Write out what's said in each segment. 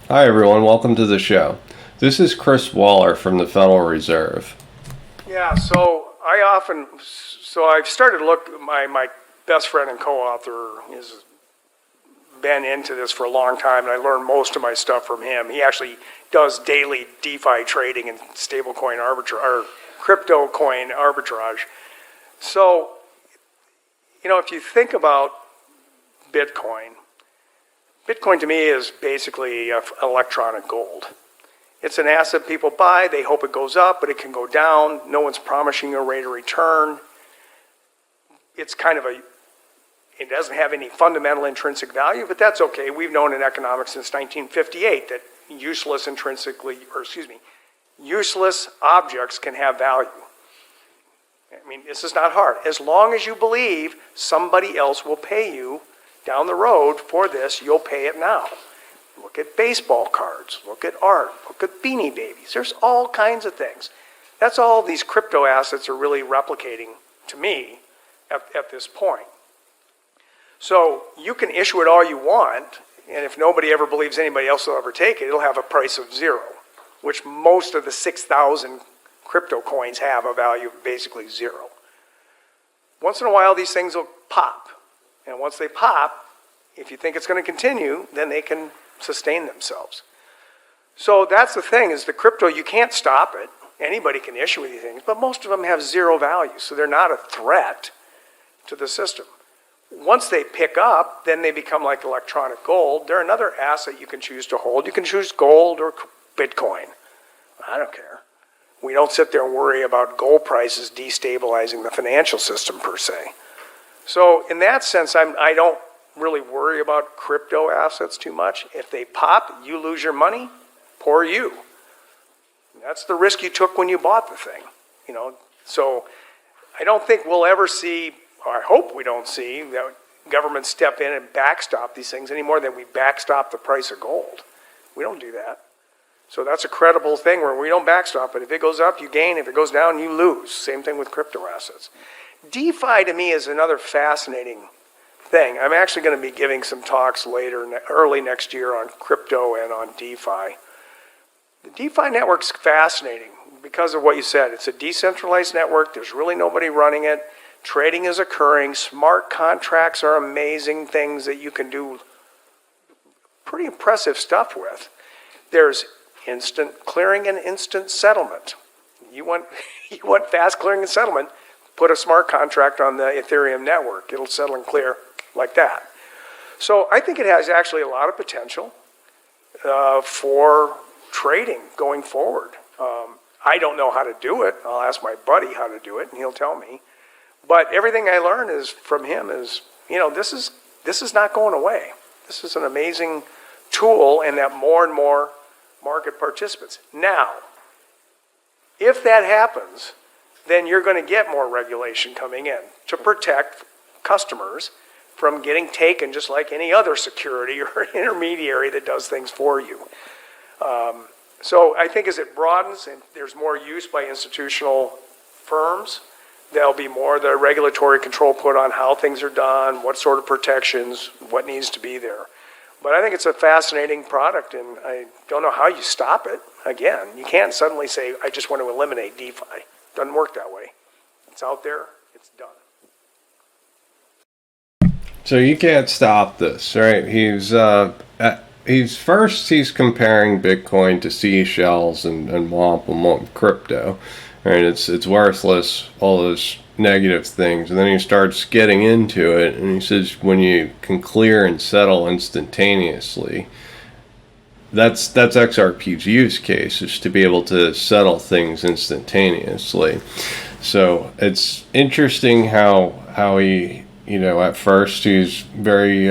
Hi, everyone. Welcome to the show. This is Chris Waller from the Federal Reserve. Yeah, so I've started to look. My best friend and co-author has been into this for a long time, and I learned most of my stuff from him. He actually does daily DeFi trading and stablecoin arbitrage or crypto coin arbitrage. So, if you think about Bitcoin, Bitcoin to me is basically electronic gold. It's an asset people buy. They hope it goes up, but it can go down. No one's promising a rate of return. It's it doesn't have any fundamental intrinsic value, but that's okay. We've known in economics since 1958 that useless objects can have value. I mean, this is not hard. As long as you believe somebody else will pay you down the road for this, you'll pay it now. Look at baseball cards, look at art, look at Beanie Babies. There's all kinds of things. That's all these crypto assets are really replicating to me at this point. So you can issue it all you want, and if nobody ever believes anybody else will ever take it, it'll have a price of zero, which most of the 6,000 crypto coins have a value of basically zero. Once in a while, these things will pop. And once they pop, if you think it's going to continue, then they can sustain themselves. So that's the thing, is the crypto, you can't stop it. Anybody can issue these things, but most of them have zero value, so they're not a threat to the system. Once they pick up, then they become like electronic gold. They're another asset you can choose to hold. You can choose gold or Bitcoin. I don't care. We don't sit there and worry about gold prices destabilizing the financial system per se. So in that sense, I don't really worry about crypto assets too much. If they pop, you lose your money, poor you. That's the risk you took when you bought the thing. So I don't think we'll ever see, or I hope we don't see, that governments step in and backstop these things any more than we backstop the price of gold. We don't do that. So that's a credible thing where we don't backstop it. If it goes up, you gain. If it goes down, you lose. Same thing with crypto assets. DeFi to me is another fascinating thing. I'm actually going to be giving some talks early next year on crypto and on DeFi. The DeFi network's fascinating because of what you said. It's a decentralized network. There's really nobody running it. Trading is occurring. Smart contracts are amazing things that you can do pretty impressive stuff with. There's instant clearing and instant settlement. You want fast clearing and settlement, put a smart contract on the Ethereum network. It'll settle and clear like that. So I think it has actually a lot of potential for trading going forward. I don't know how to do it. I'll ask my buddy how to do it, and he'll tell me. But everything I learn is from him is, this is not going away. This is an amazing tool, and that more and more market participants. Now, if that happens, then you're going to get more regulation coming in to protect customers from getting taken just like any other security or intermediary that does things for you. So I think as it broadens and there's more use by institutional firms, there'll be more the regulatory control put on how things are done, what sort of protections, what needs to be there. But I think it's a fascinating product, and I don't know how you stop it. Again, you can't suddenly say, I just want to eliminate DeFi. Doesn't work that way. It's out there, it's done. So you can't stop this, right? He's comparing Bitcoin to seashells and wampum crypto, right? It's worthless, all those negative things, and then he starts getting into it, and he says when you can clear and settle instantaneously, that's XRP's use case, is to be able to settle things instantaneously. So it's interesting how he, at first he's very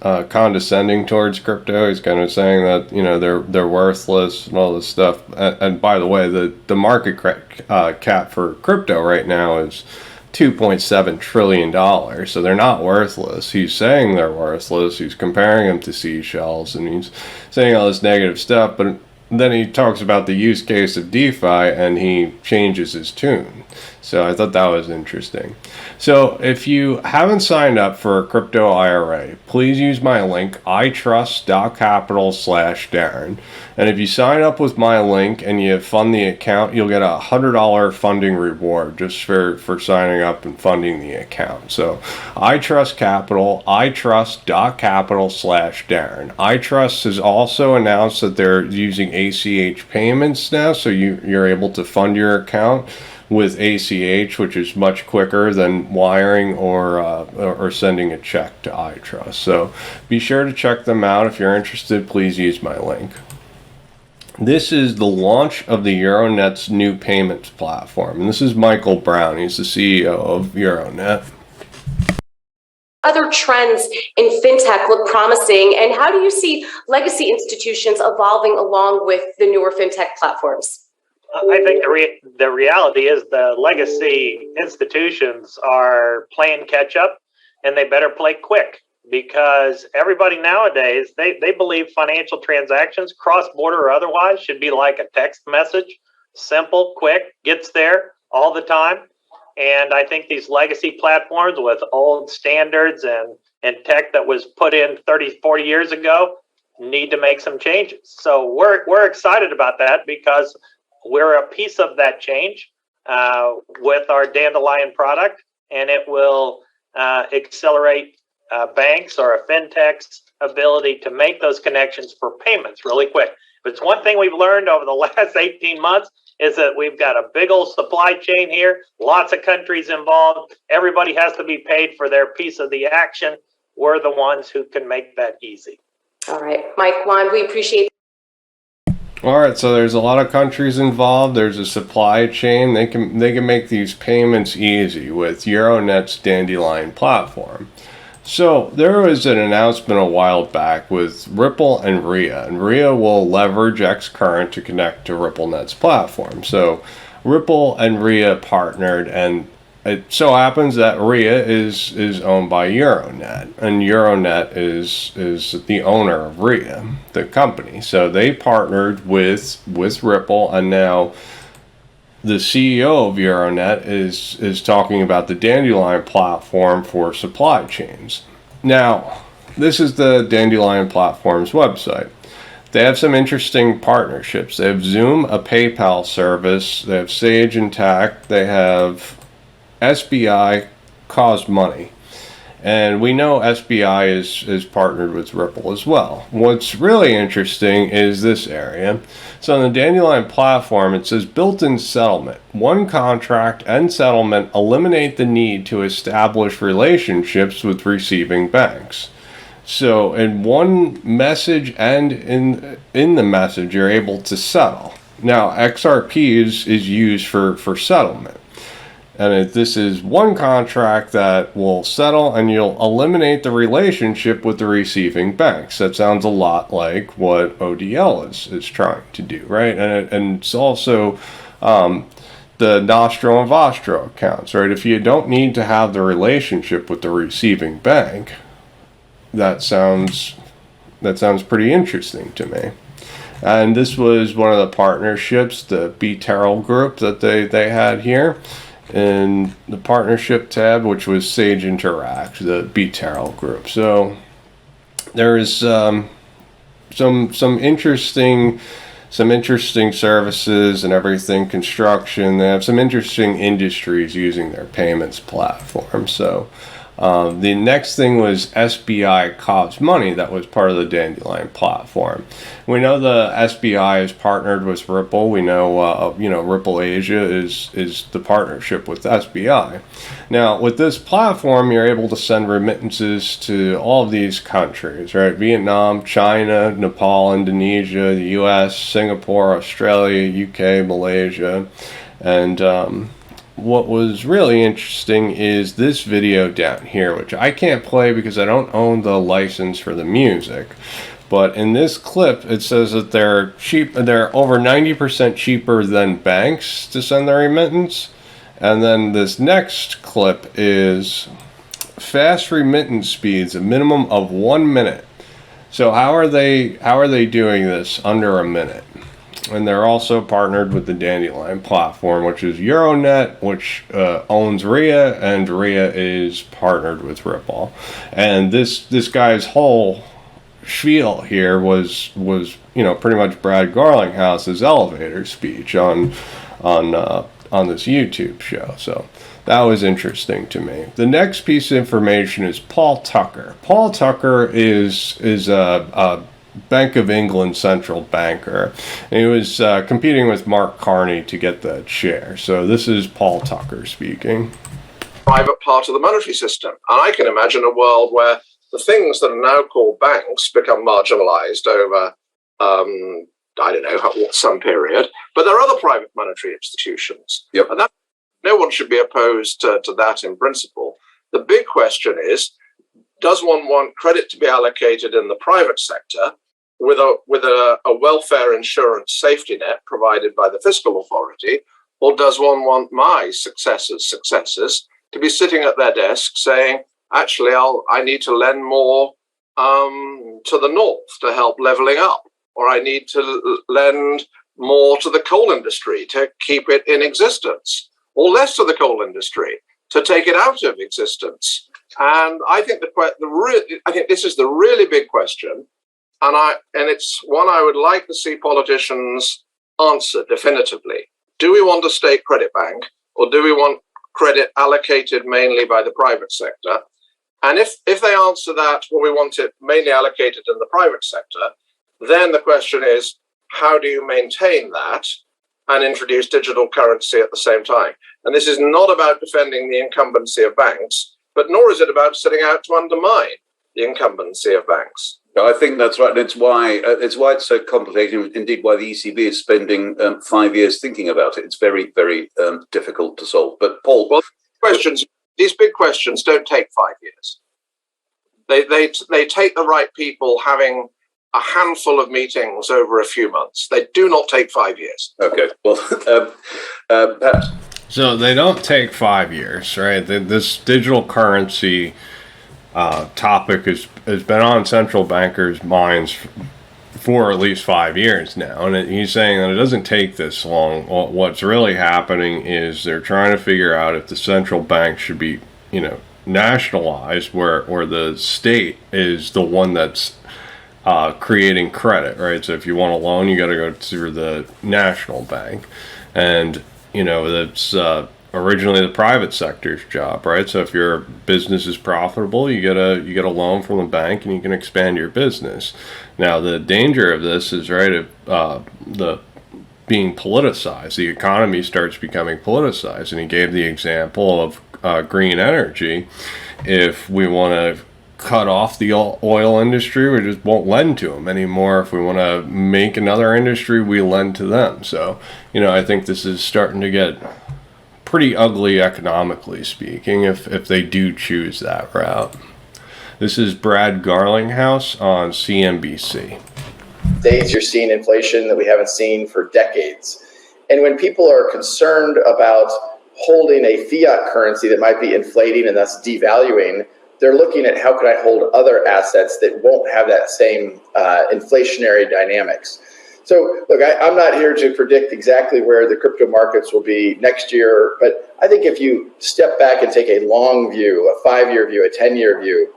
condescending towards crypto. He's kind of saying that they're worthless and all this stuff. And by the way, the market cap for crypto right now is $2.7 trillion. So they're not worthless. He's saying they're worthless. He's comparing them to seashells, and he's saying all this negative stuff. But then he talks about the use case of DeFi, and he changes his tune. So I thought that was interesting. So if you haven't signed up for a crypto IRA, please use my link, itrust.capital/Darren. And if you sign up with my link and you fund the account, you'll get a $100 funding reward just for signing up and funding the account. So iTrust Capital, itrust.capital/Darren. iTrust has also announced that they're using ACH payments now, so you're able to fund your account with ACH, which is much quicker than wiring or sending a check to iTrust. So be sure to check them out. If you're interested, please use my link. This is the launch of the Euronet's new payments platform. And this is Michael Brown. He's the CEO of Euronet. Other trends in fintech look promising, and how do you see legacy institutions evolving along with the newer fintech platforms? I think the reality is the legacy institutions are playing catch up, and they better play quick, because everybody nowadays, they believe financial transactions, cross-border or otherwise, should be like a text message, simple, quick, gets there all the time. And I think these legacy platforms with old standards and tech that was put in 30, 40 years ago need to make some changes. So we're excited about that, because we're a piece of that change with our Dandelion product, and it will accelerate banks or a fintech's ability to make those connections for payments really quick. But it's one thing we've learned over the last 18 months is that we've got a big old supply chain here, lots of countries involved. Everybody has to be paid for their piece of the action. We're the ones who can make that easy. All right, Mike, Juan, we appreciate. All right, so there's a lot of countries involved. There's a supply chain. They can make these payments easy with Euronet's Dandelion platform. So there was an announcement a while back with Ripple and Rhea, and Rhea will leverage Xcurrent to connect to RippleNet's platform. So Ripple and Rhea partnered, and it so happens that Rhea is owned by Euronet, and Euronet is the owner of Rhea, the company. So they partnered with Ripple, and now the CEO of Euronet is talking about the Dandelion platform for supply chains. Now, this is the Dandelion platform's website. They have some interesting partnerships. They have Zoom, a PayPal service. They have Sage Intacct. They have SBI, Cause Money. And we know SBI is partnered with Ripple as well. What's really interesting is this area. So on the Dandelion platform, it says built-in settlement. One contract and settlement eliminate the need to establish relationships with receiving banks. So in one message and in the message, you're able to settle. Now, XRP is used for settlement. And this is one contract that will settle, and you'll eliminate the relationship with the receiving banks. That sounds a lot like what ODL is trying to do, right? And it's also the Nostro and Vostro accounts, right? If you don't need to have the relationship with the receiving bank, that sounds pretty interesting to me. And this was one of the partnerships, the BTerral group that they had here in the partnership tab, which was Sage Interact, the BTerral group. So there is some interesting services and everything, construction. They have some interesting industries using their payments platform. So the next thing was SBI Cause Money, that was part of the Dandelion platform. We know the SBI is partnered with Ripple. We know Ripple Asia is the partnership with SBI. Now with this platform, you're able to send remittances to all of these countries, right? Vietnam, China, Nepal, Indonesia, the US, Singapore, Australia, UK, Malaysia, and what was really interesting is this video down here, which I can't play because I don't own the license for the music. But in this clip, it says that they're over 90% cheaper than banks to send their remittance. And then this next clip is fast remittance speeds, a minimum of 1 minute. So how are they doing this under a minute? And they're also partnered with the Dandelion platform, which is Euronet, which owns RIA, and RIA is partnered with Ripple. And this guy's whole spiel here was pretty much Brad Garlinghouse's elevator speech on this YouTube show. So that was interesting to me. The next piece of information is Paul Tucker. Paul Tucker is a Bank of England central banker. And he was competing with Mark Carney to get that share. So this is Paul Tucker speaking. Private part of the monetary system. And I can imagine a world where the things that are now called banks become marginalized over, I don't know, some period. But there are other private monetary institutions. Yep. And no one should be opposed to that in principle. The big question is, does one want credit to be allocated in the private sector with a welfare insurance safety net provided by the fiscal authority, or does one want my successors to be sitting at their desk saying, actually, I need to lend more to the north to help leveling up, or I need to lend more to the coal industry to keep it in existence, or less to the coal industry to take it out of existence. And I think I think this is the really big question, and it's one I would like to see politicians answer definitively. Do we want a state credit bank, or do we want credit allocated mainly by the private sector? And if they answer that, well, we want it mainly allocated in the private sector, then the question is, how do you maintain that and introduce digital currency at the same time? And this is not about defending the incumbency of banks, but nor is it about setting out to undermine the incumbency of banks. No, I think that's right. And it's why it's so complicated. Indeed, why the ECB is spending 5 years thinking about it. It's very, very difficult to solve. But Paul, well, these big questions don't take 5 years. They take the right people having a handful of meetings over a few months. They do not take 5 years. Okay. Well, perhaps. So they don't take 5 years, right? This digital currency topic has been on central bankers' minds for at least 5 years now. And he's saying that it doesn't take this long. What's really happening is they're trying to figure out if the central bank should be, nationalized, where the state is the one that's creating credit, right? So if you want a loan, you got to go through the national bank. And that's originally the private sector's job, right? So if your business is profitable, you get a loan from the bank and you can expand your business. Now the danger of this is, right, if the being politicized, the economy starts becoming politicized. And he gave the example of green energy. If we want to cut off the oil industry, we just won't lend to them anymore. If we want to make another industry, we lend to them. So, I think this is starting to get pretty ugly economically speaking if they do choose that route. This is Brad Garlinghouse on CNBC. Days you're seeing inflation that we haven't seen for decades. And when people are concerned about holding a fiat currency that might be inflating and thus devaluing, they're looking at how can I hold other assets that won't have that same inflationary dynamics. So look, I'm not here to predict exactly where the crypto markets will be next year, but I think if you step back and take a long view, a 5-year view, a 10-year view,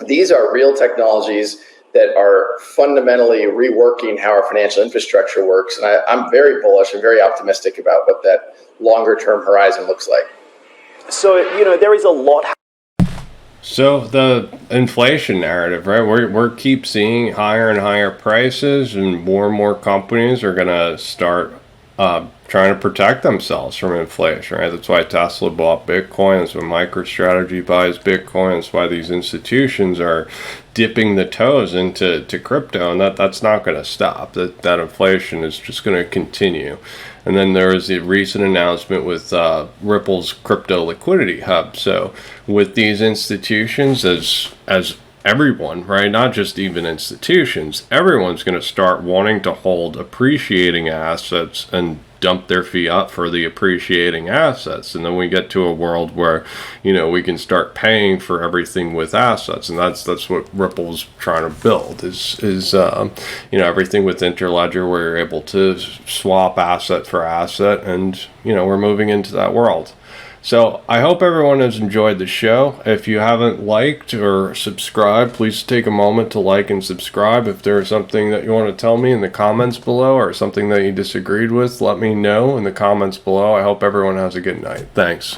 these are real technologies that are fundamentally reworking how our financial infrastructure works. And I'm very bullish and very optimistic about what that longer term horizon looks like. So, there is a lot. So the inflation narrative, right? We're keep seeing higher and higher prices, and more companies are going to start trying to protect themselves from inflation, right? That's why Tesla bought Bitcoin. That's why MicroStrategy buys Bitcoin. That's why these institutions are dipping the toes into crypto, and that's not going to stop. That inflation is just going to continue. And then there was the recent announcement with Ripple's crypto liquidity hub. So with these institutions, as everyone, right? Not just even institutions. Everyone's going to start wanting to hold appreciating assets and dump their fiat for the appreciating assets. And then we get to a world where, we can start paying for everything with assets. And that's what Ripple's trying to build is everything with Interledger where you're able to swap asset for asset. And, we're moving into that world. So I hope everyone has enjoyed the show. If you haven't liked or subscribed, please take a moment to like and subscribe. If there is something that you want to tell me in the comments below or something that you disagreed with, let me know in the comments below. I hope everyone has a good night. Thanks.